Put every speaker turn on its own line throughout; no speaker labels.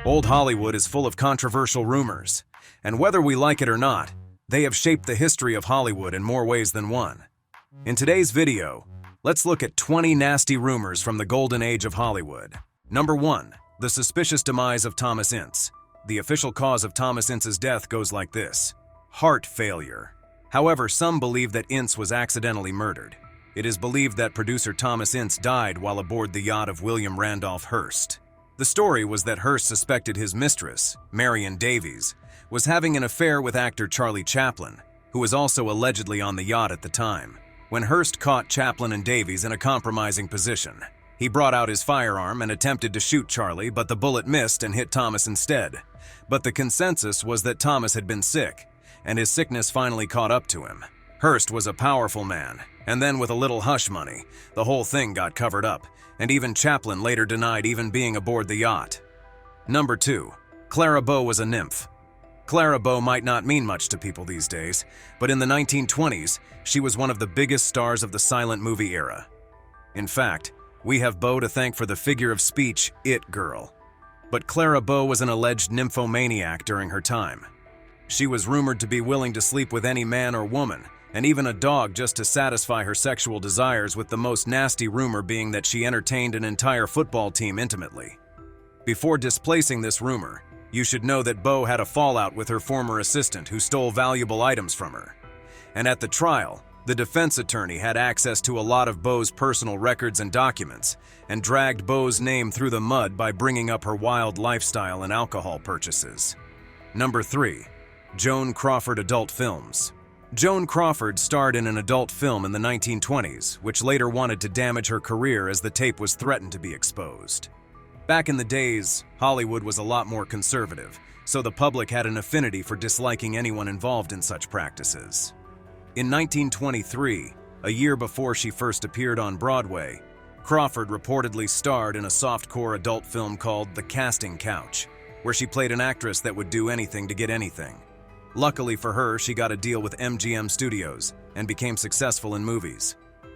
Old Hollywood is full of controversial rumors, and whether we like it or not, they have shaped the history of Hollywood in more ways than one. In today's video, let's look at 20 nasty rumors from the golden age of Hollywood. Number 1. The suspicious demise of Thomas Ince. The official cause of Thomas Ince's death goes like this: heart failure. However, some believe that Ince was accidentally murdered. It is believed that producer Thomas Ince died while aboard the yacht of William Randolph Hearst. The story was that Hearst suspected his mistress, Marion Davies, was having an affair with actor Charlie Chaplin, who was also allegedly on the yacht at the time. When Hearst caught Chaplin and Davies in a compromising position, he brought out his firearm and attempted to shoot Charlie, but the bullet missed and hit Thomas instead. But the consensus was that Thomas had been sick, and his sickness finally caught up to him. Hearst was a powerful man, and then with a little hush money, the whole thing got covered up, and even Chaplin later denied even being aboard the yacht. Number 2. Clara Bow was a nymph. Clara Bow might not mean much to people these days, but in the 1920s, she was one of the biggest stars of the silent movie era. In fact, we have Bow to thank for the figure of speech, It Girl. But Clara Bow was an alleged nymphomaniac during her time. She was rumored to be willing to sleep with any man or woman, and even a dog, just to satisfy her sexual desires, with the most nasty rumor being that she entertained an entire football team intimately. Before displacing this rumor, you should know that Bow had a fallout with her former assistant who stole valuable items from her. And at the trial, the defense attorney had access to a lot of Bow's personal records and documents, and dragged Bow's name through the mud by bringing up her wild lifestyle and alcohol purchases. Number 3. Joan Crawford adult films. Joan Crawford starred in an adult film in the 1920s, which later wanted to damage her career as the tape was threatened to be exposed. Back in the days, Hollywood was a lot more conservative, so the public had an affinity for disliking anyone involved in such practices. In 1923, a year before she first appeared on Broadway, Crawford reportedly starred in a softcore adult film called The Casting Couch, where she played an actress that would do anything to get anything. Luckily for her, she got a deal with MGM Studios and became successful in movies.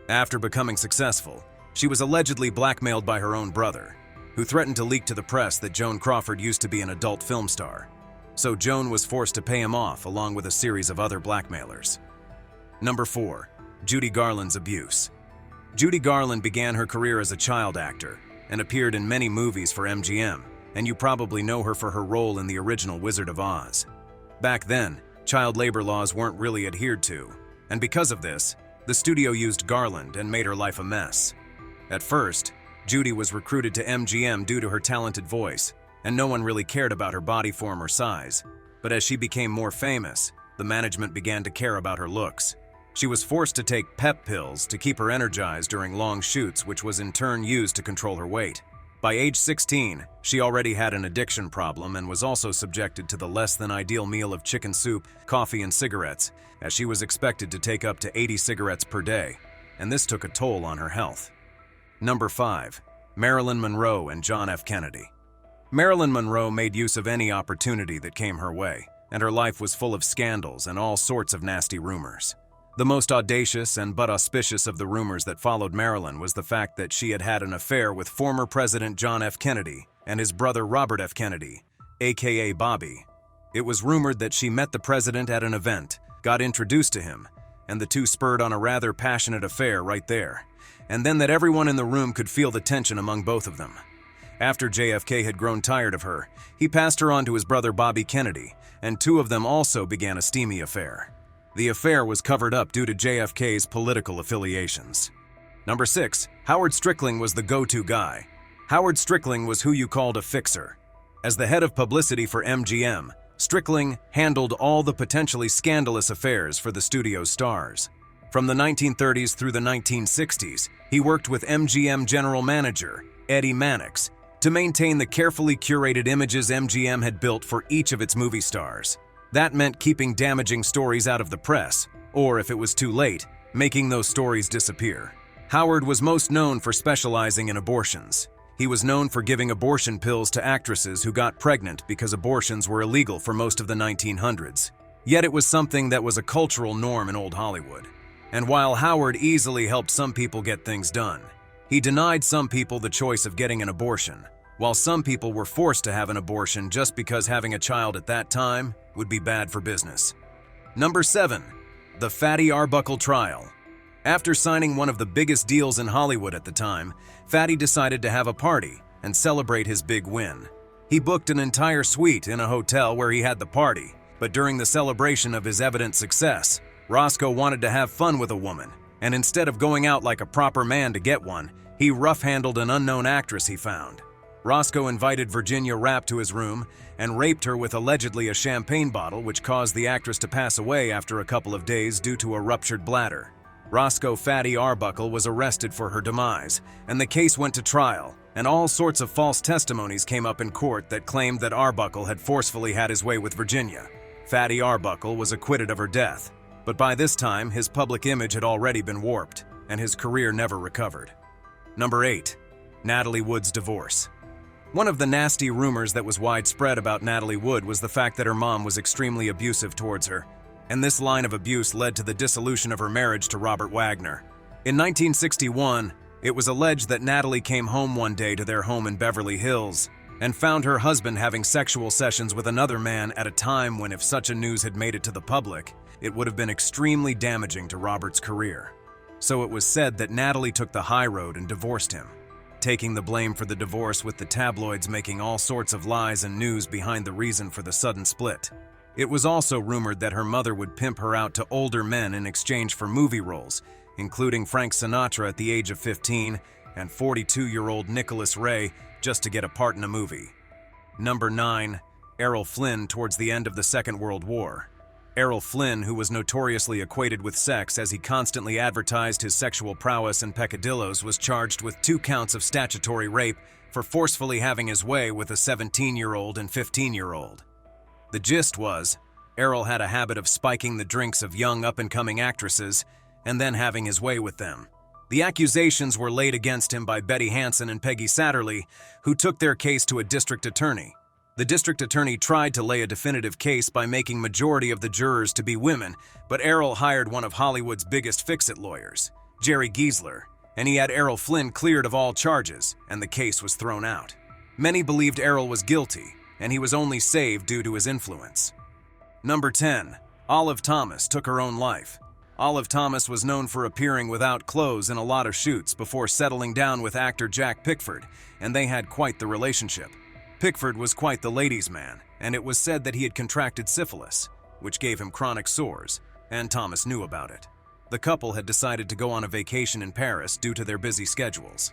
After becoming successful, she was allegedly blackmailed by her own brother, who threatened to leak to the press that Joan Crawford used to be an adult film star. So Joan was forced to pay him off along with a series of other blackmailers. Number 4. Judy Garland's abuse. Judy Garland began her career as a child actor and appeared in many movies for MGM, and you probably know her for her role in the original Wizard of Oz. Back then, child labor laws weren't really adhered to, and because of this, the studio used Garland and made her life a mess. At first, Judy was recruited to MGM due to her talented voice, and no one really cared about her body form or size. But as she became more famous, the management began to care about her looks. She was forced to take pep pills to keep her energized during long shoots, which was in turn used to control her weight. By age 16, she already had an addiction problem and was also subjected to the less-than-ideal meal of chicken soup, coffee, and cigarettes, as she was expected to take up to 80 cigarettes per day, and this took a toll on her health. Number 5. Marilyn Monroe and John F. Kennedy. Marilyn Monroe made use of any opportunity that came her way, and her life was full of scandals and all sorts of nasty rumors. The most audacious and but auspicious of the rumors that followed Marilyn was the fact that she had had an affair with former President John F. Kennedy and his brother Robert F. Kennedy, aka Bobby. It was rumored that she met the president at an event, got introduced to him, and the two spurred on a rather passionate affair right there, and then that everyone in the room could feel the tension among both of them. After JFK had grown tired of her, he passed her on to his brother Bobby Kennedy, and two of them also began a steamy affair. The affair was covered up due to JFK's political affiliations. Number 6. Howard Strickling was the go-to guy. Howard Strickling was who you called a fixer. As the head of publicity for MGM, Strickling handled all the potentially scandalous affairs for the studio's stars. From the 1930s through the 1960s, he worked with MGM general manager Eddie Mannix to maintain the carefully curated images MGM had built for each of its movie stars. That meant keeping damaging stories out of the press, or if it was too late, making those stories disappear. Howard was most known for specializing in abortions. He was known for giving abortion pills to actresses who got pregnant because abortions were illegal for most of the 1900s. Yet it was something that was a cultural norm in old Hollywood. And while Howard easily helped some people get things done, he denied some people the choice of getting an abortion, while some people were forced to have an abortion just because having a child at that time would be bad for business. Number 7. The Fatty Arbuckle Trial. After signing one of the biggest deals in Hollywood at the time, Fatty decided to have a party and celebrate his big win. He booked an entire suite in a hotel where he had the party, but during the celebration of his evident success, Roscoe wanted to have fun with a woman, and instead of going out like a proper man to get one, he rough-handled an unknown actress he found. Roscoe invited Virginia Rapp to his room and raped her with allegedly a champagne bottle, which caused the actress to pass away after a couple of days due to a ruptured bladder. Roscoe Fatty Arbuckle was arrested for her demise, and the case went to trial, and all sorts of false testimonies came up in court that claimed that Arbuckle had forcefully had his way with Virginia. Fatty Arbuckle was acquitted of her death, but by this time his public image had already been warped, and his career never recovered. Number 8. Natalie Wood's divorce. One of the nasty rumors that was widespread about Natalie Wood was the fact that her mom was extremely abusive towards her, and this line of abuse led to the dissolution of her marriage to Robert Wagner. In 1961, it was alleged that Natalie came home one day to their home in Beverly Hills and found her husband having sexual sessions with another man at a time when, if such a news had made it to the public, it would have been extremely damaging to Robert's career. So it was said that Natalie took the high road and divorced him, taking the blame for the divorce, with the tabloids making all sorts of lies and news behind the reason for the sudden split. It was also rumored that her mother would pimp her out to older men in exchange for movie roles, including Frank Sinatra at the age of 15 and 42-year-old Nicholas Ray just to get a part in a movie. Number 9. Errol Flynn towards the end of the Second World War. Errol Flynn, who was notoriously equated with sex as he constantly advertised his sexual prowess and peccadillos, was charged with 2 counts of statutory rape for forcefully having his way with a 17-year-old and 15-year-old. The gist was, Errol had a habit of spiking the drinks of young up-and-coming actresses and then having his way with them. The accusations were laid against him by Betty Hansen and Peggy Satterley, who took their case to a district attorney. The district attorney tried to lay a definitive case by making majority of the jurors to be women, but Errol hired one of Hollywood's biggest fix-it lawyers, Jerry Giesler, and he had Errol Flynn cleared of all charges, and the case was thrown out. Many believed Errol was guilty, and he was only saved due to his influence. Number 10. Olive Thomas took her own life. Olive Thomas was known for appearing without clothes in a lot of shoots before settling down with actor Jack Pickford, and they had quite the relationship. Pickford was quite the ladies' man, and it was said that he had contracted syphilis, which gave him chronic sores, and Thomas knew about it. The couple had decided to go on a vacation in Paris due to their busy schedules.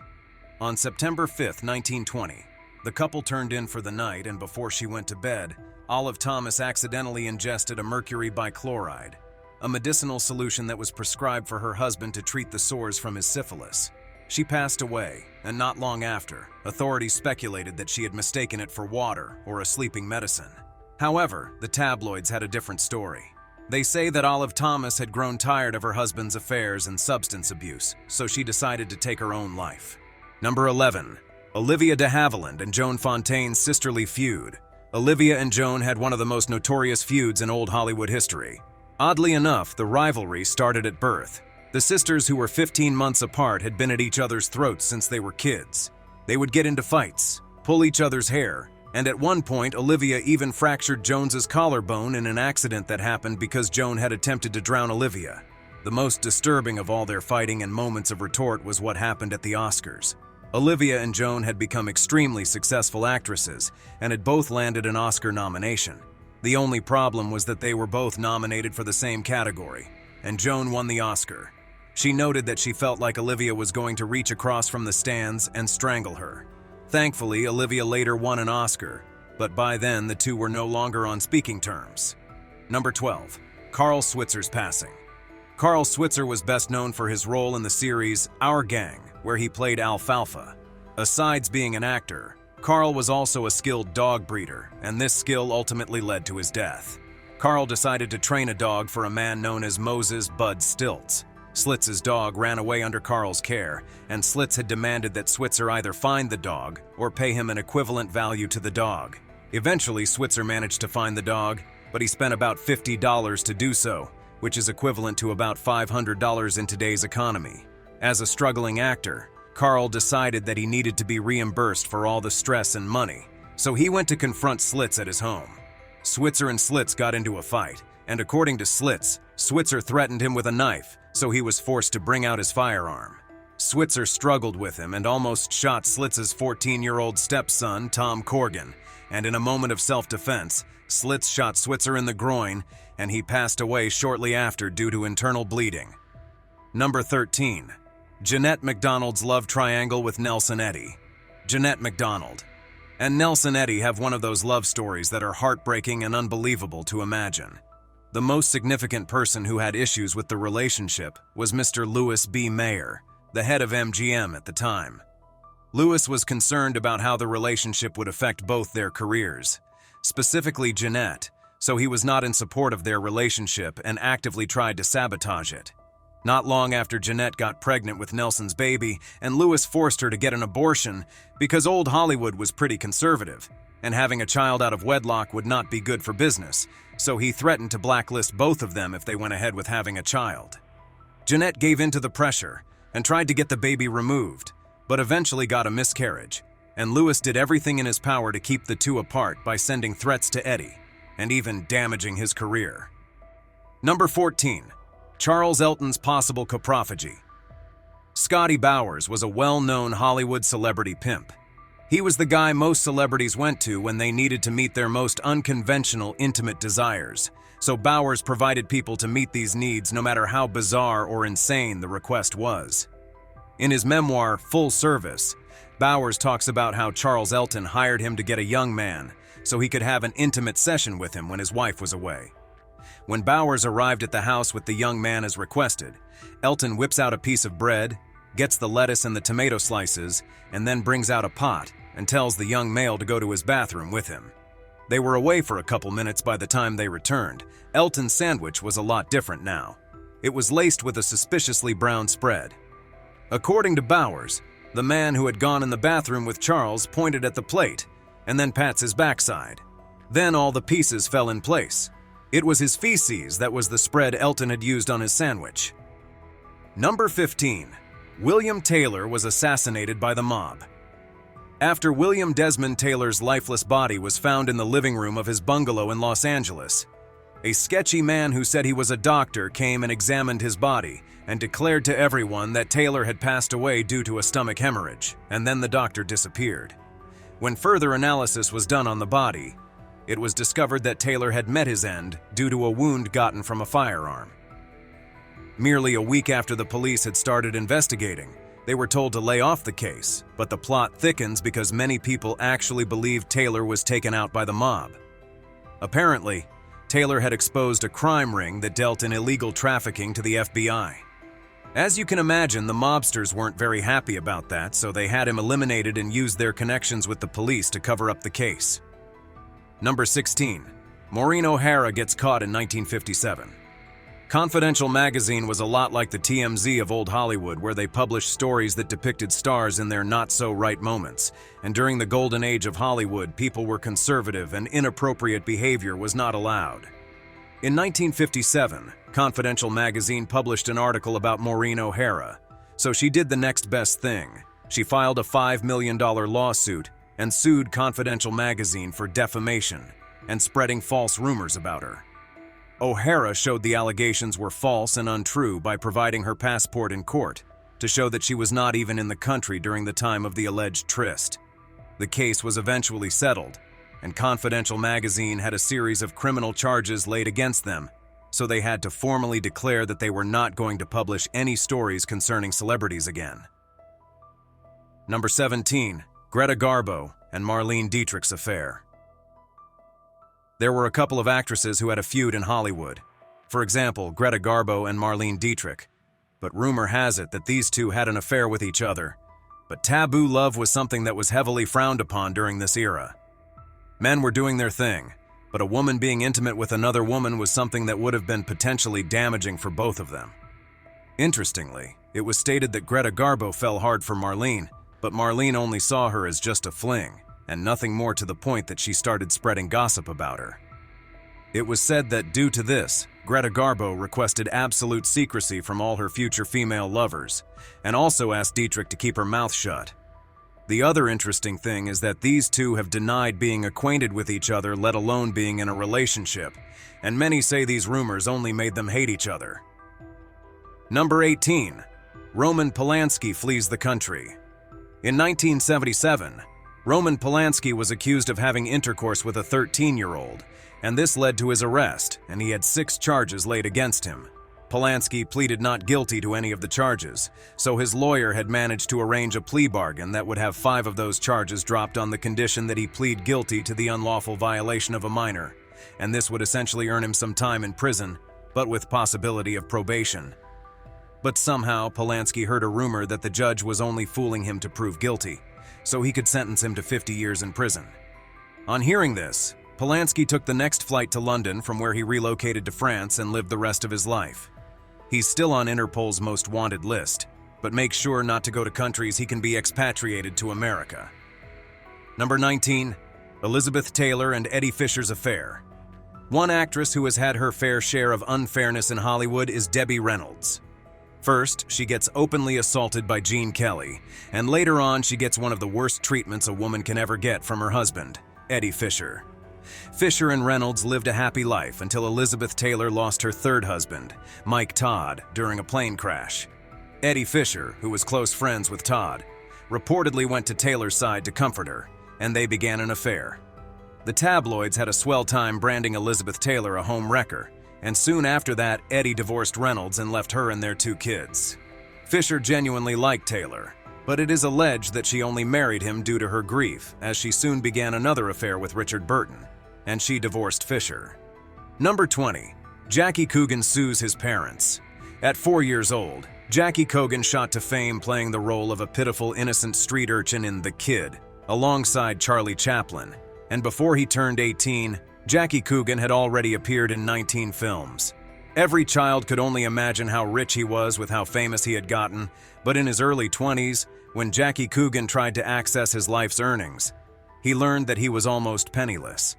On September 5, 1920, the couple turned in for the night, and before she went to bed, Olive Thomas accidentally ingested a mercury bichloride, a medicinal solution that was prescribed for her husband to treat the sores from his syphilis. She passed away, and not long after, authorities speculated that she had mistaken it for water or a sleeping medicine. However, the tabloids had a different story. They say that Olive Thomas had grown tired of her husband's affairs and substance abuse, so she decided to take her own life. Number 11. Olivia de Havilland and Joan Fontaine's sisterly feud. Olivia and Joan had one of the most notorious feuds in old Hollywood history. Oddly enough, the rivalry started at birth. The sisters, who were 15 months apart, had been at each other's throats since they were kids. They would get into fights, pull each other's hair, and at one point Olivia even fractured Joan's collarbone in an accident that happened because Joan had attempted to drown Olivia. The most disturbing of all their fighting and moments of retort was what happened at the Oscars. Olivia and Joan had become extremely successful actresses and had both landed an Oscar nomination. The only problem was that they were both nominated for the same category, and Joan won the Oscar. She noted that she felt like Olivia was going to reach across from the stands and strangle her. Thankfully, Olivia later won an Oscar, but by then the two were no longer on speaking terms. Number 12. Carl Switzer's passing. Carl Switzer was best known for his role in the series Our Gang, where he played Alfalfa. Besides being an actor, Carl was also a skilled dog breeder, and this skill ultimately led to his death. Carl decided to train a dog for a man known as Moses Bud Stilts. Slitz's dog ran away under Carl's care, and Slitz had demanded that Switzer either find the dog or pay him an equivalent value to the dog. Eventually, Switzer managed to find the dog, but he spent about $50 to do so, which is equivalent to about $500 in today's economy. As a struggling actor, Carl decided that he needed to be reimbursed for all the stress and money, so he went to confront Slits at his home. Switzer and Slits got into a fight, and according to Slits, Switzer threatened him with a knife, so he was forced to bring out his firearm. Switzer struggled with him and almost shot Slits' 14-year-old stepson, Tom Corgan, and in a moment of self-defense, Slits shot Switzer in the groin, and he passed away shortly after due to internal bleeding. Number 13. Jeanette MacDonald's love triangle with Nelson Eddy. Jeanette MacDonald and Nelson Eddy have one of those love stories that are heartbreaking and unbelievable to imagine. The most significant person who had issues with the relationship was Mr. Louis B. Mayer, the head of MGM at the time. Louis was concerned about how the relationship would affect both their careers, specifically Jeanette, so he was not in support of their relationship and actively tried to sabotage it. Not long after Jeanette got pregnant with Nelson's baby, and Louis forced her to get an abortion because old Hollywood was pretty conservative, and having a child out of wedlock would not be good for business, so he threatened to blacklist both of them if they went ahead with having a child. Jeanette gave in to the pressure and tried to get the baby removed, but eventually got a miscarriage, and Louis did everything in his power to keep the two apart by sending threats to Eddy, and even damaging his career. Number 14. Charles Elton's possible coprophagy. Scotty Bowers was a well-known Hollywood celebrity pimp. He was the guy most celebrities went to when they needed to meet their most unconventional, intimate desires, so Bowers provided people to meet these needs no matter how bizarre or insane the request was. In his memoir, Full Service, Bowers talks about how Charles Elton hired him to get a young man so he could have an intimate session with him when his wife was away. When Bowers arrived at the house with the young man as requested, Elton whips out a piece of bread, gets the lettuce and the tomato slices, and then brings out a pot and tells the young male to go to his bathroom with him. They were away for a couple minutes by the time they returned. Elton's sandwich was a lot different now. It was laced with a suspiciously brown spread. According to Bowers, the man who had gone in the bathroom with Charles pointed at the plate and then pats his backside. Then all the pieces fell in place. It was his feces that was the spread Elton had used on his sandwich. Number 15. William Taylor was assassinated by the mob. After William Desmond Taylor's lifeless body was found in the living room of his bungalow in Los Angeles, a sketchy man who said he was a doctor came and examined his body and declared to everyone that Taylor had passed away due to a stomach hemorrhage, and then the doctor disappeared. When further analysis was done on the body, it was discovered that Taylor had met his end due to a wound gotten from a firearm. Merely a week after the police had started investigating, they were told to lay off the case, but the plot thickens because many people actually believed Taylor was taken out by the mob. Apparently, Taylor had exposed a crime ring that dealt in illegal trafficking to the FBI. As you can imagine, the mobsters weren't very happy about that, so they had him eliminated and used their connections with the police to cover up the case. Number 16. Maureen O'Hara gets caught in 1957. Confidential magazine was a lot like the TMZ of old Hollywood, where they published stories that depicted stars in their not-so-right moments, and during the golden age of Hollywood, people were conservative and inappropriate behavior was not allowed. In 1957, Confidential magazine published an article about Maureen O'Hara, so she did the next best thing. She filed a $5 million lawsuit and sued Confidential magazine for defamation and spreading false rumors about her. O'Hara showed the allegations were false and untrue by providing her passport in court to show that she was not even in the country during the time of the alleged tryst. The case was eventually settled, and Confidential magazine had a series of criminal charges laid against them, so they had to formally declare that they were not going to publish any stories concerning celebrities again. Number 17. Greta Garbo and Marlene Dietrich's affair. There were a couple of actresses who had a feud in Hollywood. For example, Greta Garbo and Marlene Dietrich. But rumor has it that these two had an affair with each other. But taboo love was something that was heavily frowned upon during this era. Men were doing their thing, but a woman being intimate with another woman was something that would have been potentially damaging for both of them. Interestingly, it was stated that Greta Garbo fell hard for Marlene, but Marlene only saw her as just a fling, and nothing more to the point that she started spreading gossip about her. It was said that due to this, Greta Garbo requested absolute secrecy from all her future female lovers, and also asked Dietrich to keep her mouth shut. The other interesting thing is that these two have denied being acquainted with each other, let alone being in a relationship, and many say these rumors only made them hate each other. Number 18. Roman Polanski flees the country. In 1977, Roman Polanski was accused of having intercourse with a 13-year-old, and this led to his arrest, and he had 6 charges laid against him. Polanski pleaded not guilty to any of the charges, so his lawyer had managed to arrange a plea bargain that would have 5 of those charges dropped on the condition that he plead guilty to the unlawful violation of a minor, and this would essentially earn him some time in prison, but with possibility of probation. But somehow, Polanski heard a rumor that the judge was only fooling him to prove guilty, so he could sentence him to 50 years in prison. On hearing this, Polanski took the next flight to London, from where he relocated to France and lived the rest of his life. He's still on Interpol's most wanted list, but makes sure not to go to countries he can be expatriated to America. Number 19. Elizabeth Taylor and Eddie Fisher's affair. One actress who has had her fair share of unfairness in Hollywood is Debbie Reynolds. First, she gets openly assaulted by Gene Kelly, and later on she gets one of the worst treatments a woman can ever get from her husband, Eddie Fisher. Fisher and Reynolds lived a happy life until Elizabeth Taylor lost her third husband, Mike Todd, during a plane crash. Eddie Fisher, who was close friends with Todd, reportedly went to Taylor's side to comfort her, and they began an affair. The tabloids had a swell time branding Elizabeth Taylor a home wrecker, and soon after that, Eddie divorced Reynolds and left her and their 2 kids. Fisher genuinely liked Taylor, but it is alleged that she only married him due to her grief, as she soon began another affair with Richard Burton, and she divorced Fisher. Number 20. Jackie Coogan sues his parents. At 4 years old, Jackie Coogan shot to fame playing the role of a pitiful innocent street urchin in The Kid, alongside Charlie Chaplin, and before he turned 18, Jackie Coogan had already appeared in 19 films. Every child could only imagine how rich he was with how famous he had gotten, but in his early 20s, when Jackie Coogan tried to access his life's earnings, he learned that he was almost penniless.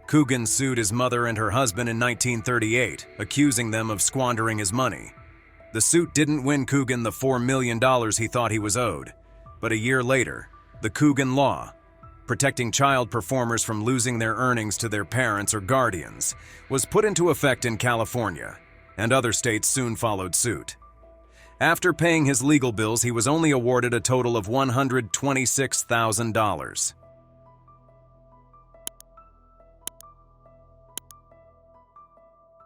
Coogan sued his mother and her husband in 1938, accusing them of squandering his money. The suit didn't win Coogan the $4 million he thought he was owed, but a year later, the Coogan Law, protecting child performers from losing their earnings to their parents or guardians, was put into effect in California, and other states soon followed suit. After paying his legal bills, he was only awarded a total of $126,000.